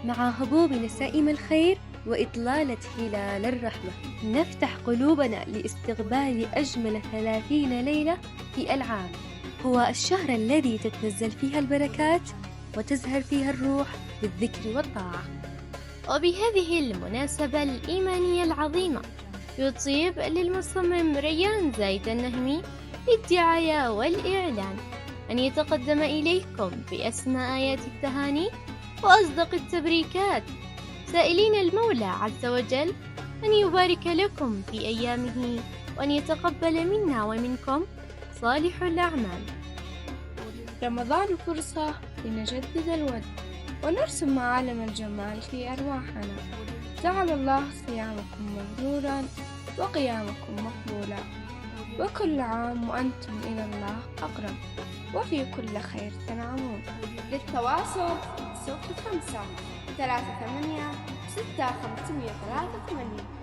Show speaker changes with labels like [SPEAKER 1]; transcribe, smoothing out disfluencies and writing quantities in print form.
[SPEAKER 1] مع هبوب نسائم الخير وإطلالة هلال الرحمة، نفتح قلوبنا لاستقبال أجمل 30 ليلة في العام. هو الشهر الذي تتنزل فيها البركات وتزهر فيها الروح بالذكر والطاعة.
[SPEAKER 2] وبهذه المناسبة الإيمانية العظيمة يطيب للمصمم ريان زايد النهمي للدعاية والإعلان أن يتقدم إليكم بأسمى آيات التهاني وأصدق التبريكات، سائلين المولى عز وجل أن يبارك لكم في أيامه وأن يتقبل منا ومنكم صالح الأعمال.
[SPEAKER 3] رمضان فرصة لنجدد الود ونرسم معالم الجمال في أرواحنا. جعل الله صيامكم مبرورا وقيامكم مقبولا، وكل عام وأنتم إلى الله أقرب وفي كل خير تنعمون. للتواصل 05 38 6 583